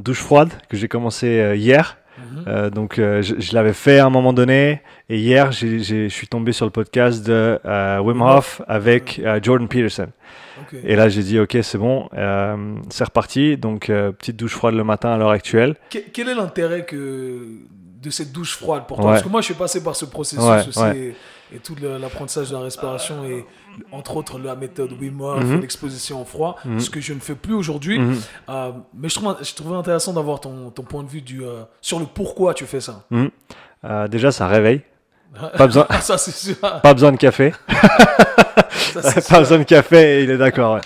douche froide que j'ai commencé hier. Donc je l'avais fait à un moment donné et hier je suis tombé sur le podcast de Wim Hof avec Jordan Peterson. Okay. Et là j'ai dit ok c'est bon, c'est reparti. Donc petite douche froide le matin à l'heure actuelle. Quel est l'intérêt de cette douche froide pour toi? Parce que moi je suis passé par ce processus aussi et tout l'apprentissais de la respiration et entre autres la méthode Wim Hof et l'exposition au froid, ce que je ne fais plus aujourd'hui. Mais je trouvais intéressant d'avoir ton point de vue sur le pourquoi tu fais ça. Déjà ça réveille. Pas besoin, ça, c'est sûr. Pas besoin de café. Pas besoin de café, il est d'accord.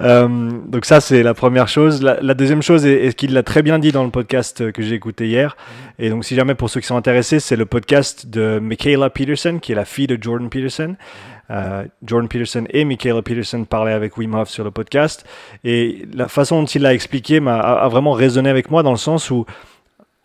Donc ça, c'est la première chose. La deuxième chose, est qu'il l'a très bien dit dans le podcast que j'ai écouté hier. Et donc, si jamais, pour ceux qui sont intéressés, c'est le podcast de Mikhaila Peterson, qui est la fille de Jordan Peterson. Jordan Peterson et Mikhaila Peterson parlaient avec Wim Hof sur le podcast. Et la façon dont il l'a expliqué a vraiment résonné avec moi dans le sens où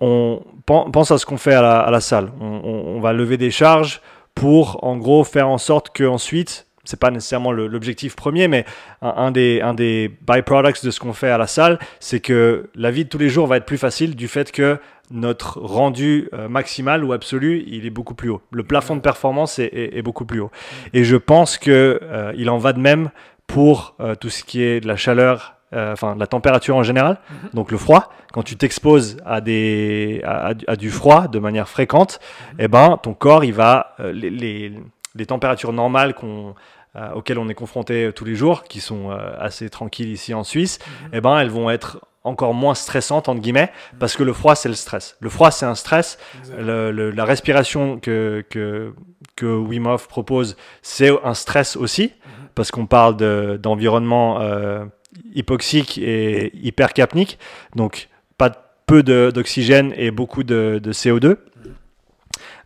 on pense à ce qu'on fait à la salle. On va lever des charges pour, en gros, faire en sorte qu'ensuite, c'est pas nécessairement l'objectif premier, mais un des byproducts de ce qu'on fait à la salle, c'est que la vie de tous les jours va être plus facile du fait que notre rendu maximal ou absolu, il est beaucoup plus haut. Le plafond de performance est beaucoup plus haut. Et je pense qu'il en va de même pour tout ce qui est de la chaleur, la température en général, donc le froid. Quand tu t'exposes à du froid de manière fréquente, eh ben, ton corps, il va les températures normales auxquelles on est confronté tous les jours, qui sont assez tranquilles ici en Suisse, eh ben, elles vont être encore moins stressantes, entre guillemets, parce que le froid, c'est le stress. Le froid, c'est un stress. La respiration que Wim Hof propose, c'est un stress aussi, parce qu'on parle d'environnement hypoxique et hypercapnique, donc peu d'oxygène et beaucoup de CO2.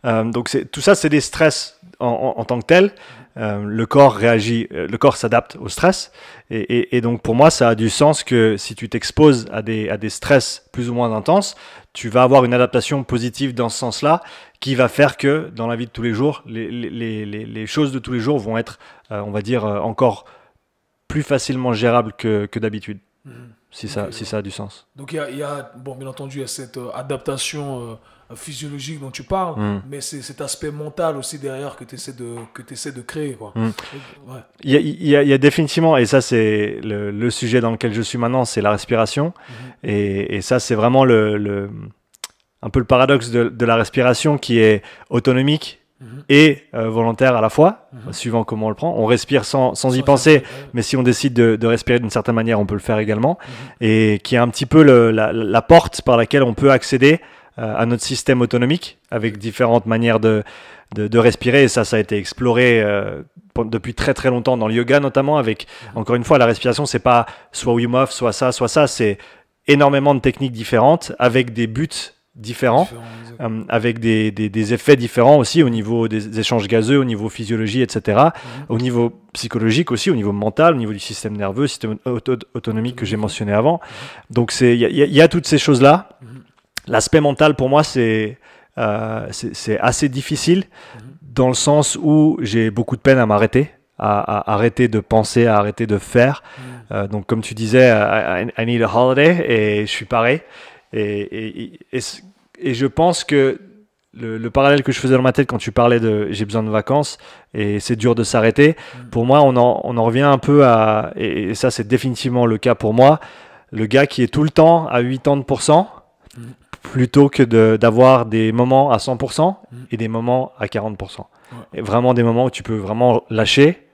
Donc tout ça, c'est des stress en tant que tel. Le corps réagit, le corps s'adapte au stress. Et donc pour moi, ça a du sens que si tu t'exposes à des stress plus ou moins intenses, tu vas avoir une adaptation positive dans ce sens-là qui va faire que dans la vie de tous les jours, les choses de tous les jours vont être, on va dire, encore plus facilement gérables que d'habitude. Si ça a du sens. Donc il y a bon, bien entendu, il y a cette adaptation physiologique dont tu parles, mais c'est cet aspect mental aussi derrière que tu essaies de créer, quoi. Il y a définitivement, et ça c'est le sujet dans lequel je suis maintenant, c'est la respiration. Et ça c'est vraiment un peu le paradoxe de la respiration qui est autonomique et volontaire à la fois, suivant comment on le prend. On respire sans y penser, mais si on décide de respirer d'une certaine manière, on peut le faire également. Et qui est un petit peu la porte par laquelle on peut accéder à notre système autonomique, avec différentes manières de respirer. Et ça a été exploré depuis très très longtemps dans le yoga notamment, avec, encore une fois, la respiration, c'est pas soit Wim Hof, soit ça, c'est énormément de techniques différentes, avec des buts différents, avec des effets différents aussi au niveau des échanges gazeux, au niveau physiologie, etc. Au niveau psychologique aussi, au niveau mental, au niveau du système nerveux, système autonomique que j'ai mentionné avant. Donc il y a toutes ces choses-là. L'aspect mental pour moi c'est assez difficile dans le sens où j'ai beaucoup de peine à m'arrêter, à arrêter de penser, à arrêter de faire. Donc comme tu disais, I need a holiday, et je suis pareil. Et je pense que le parallèle que je faisais dans ma tête quand tu parlais de j'ai besoin de vacances et c'est dur de s'arrêter, pour moi on en revient un peu à, et ça c'est définitivement le cas pour moi, le gars qui est tout le temps à 80%, plutôt que d'avoir des moments à 100% et des moments à 40%. Et vraiment des moments où tu peux vraiment lâcher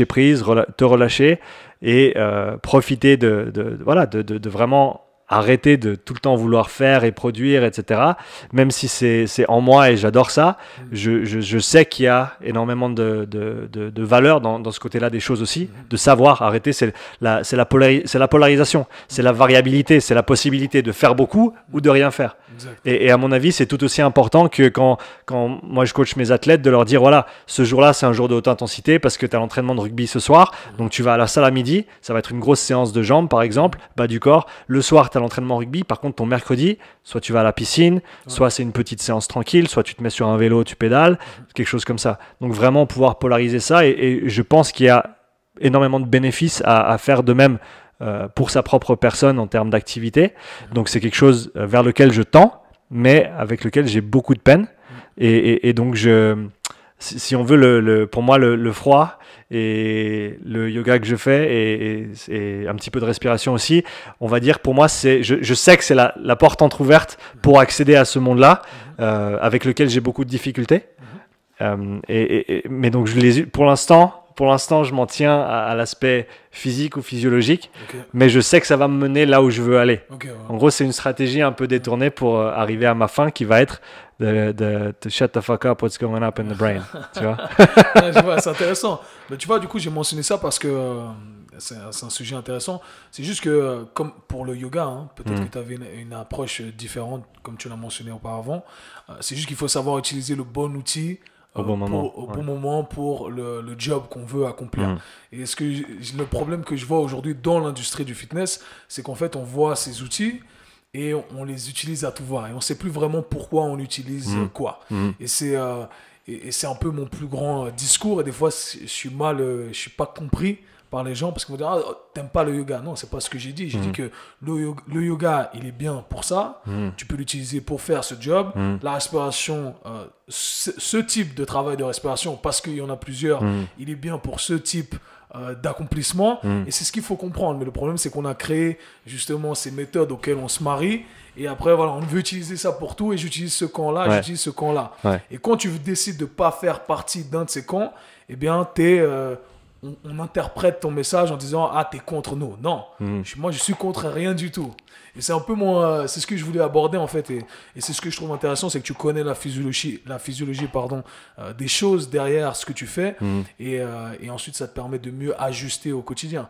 prise, te relâcher et profiter de vraiment arrêter de tout le temps vouloir faire et produire, etc. Même si c'est en moi et j'adore ça, je sais qu'il y a énormément de valeur dans ce côté-là des choses aussi, de savoir arrêter. C'est la polarisation, c'est la variabilité, c'est la possibilité de faire beaucoup ou de rien faire. Et à mon avis, c'est tout aussi important que quand moi je coach mes athlètes, de leur dire voilà, ce jour-là c'est un jour de haute intensité parce que tu as l'entraînement de rugby ce soir, donc tu vas à la salle à midi, ça va être une grosse séance de jambes par exemple, bas du corps. Le soir tu as l'entraînement rugby, par contre ton mercredi, soit tu vas à la piscine, soit c'est une petite séance tranquille, soit tu te mets sur un vélo, tu pédales, quelque chose comme ça. Donc vraiment pouvoir polariser ça, et je pense qu'il y a énormément de bénéfices à faire de même pour sa propre personne en termes d'activité. Donc c'est quelque chose vers lequel je tends, mais avec lequel j'ai beaucoup de peine. Et donc si on veut, pour moi, le froid et le yoga que je fais et un petit peu de respiration aussi, on va dire, pour moi, je sais que c'est la porte entrouverte pour accéder à ce monde-là, avec lequel j'ai beaucoup de difficultés. Mais donc, pour l'instant, je m'en tiens à l'aspect physique ou physiologique, mais je sais que ça va me mener là où je veux aller. En gros, c'est une stratégie un peu détournée pour arriver à ma fin qui va être de shut the fuck up, what's going up in the brain. Tu vois? Ouais, je vois, c'est intéressant. Mais tu vois, du coup, j'ai mentionné ça parce que c'est un sujet intéressant. C'est juste que, comme pour le yoga, hein, peut-être que tu avais une approche différente, comme tu l'as mentionné auparavant. C'est juste qu'il faut savoir utiliser le bon outil au bon moment pour le job qu'on veut accomplir. Et le problème que je vois aujourd'hui dans l'industrie du fitness, c'est qu'en fait, on voit ces outils et on les utilise à tout voir. Et on ne sait plus vraiment pourquoi on utilise quoi. Et c'est un peu mon plus grand discours. Et des fois, je suis pas compris par les gens parce qu'ils vont dire « Ah, t'aimes pas le yoga ». Non, c'est pas ce que j'ai dit. J'ai dit que le yoga, il est bien pour ça. Tu peux l'utiliser pour faire ce job. La respiration, ce type de travail de respiration, parce qu'il y en a plusieurs, il est bien pour ce type d'accomplissement. Et c'est ce qu'il faut comprendre. Mais le problème, c'est qu'on a créé justement ces méthodes auxquelles on se marie. Et après, voilà, on veut utiliser ça pour tout. Et j'utilise ce camp-là, j'utilise ce camp-là. Et quand tu décides de ne pas faire partie d'un de ces camps, eh bien, on interprète ton message en disant « Ah, t'es contre nous ». Non, moi, je suis contre rien du tout. Et c'est un peu c'est ce que je voulais aborder, en fait. Et c'est ce que je trouve intéressant, c'est que tu connais la physiologie des choses derrière ce que tu fais. Et ensuite, ça te permet de mieux ajuster au quotidien.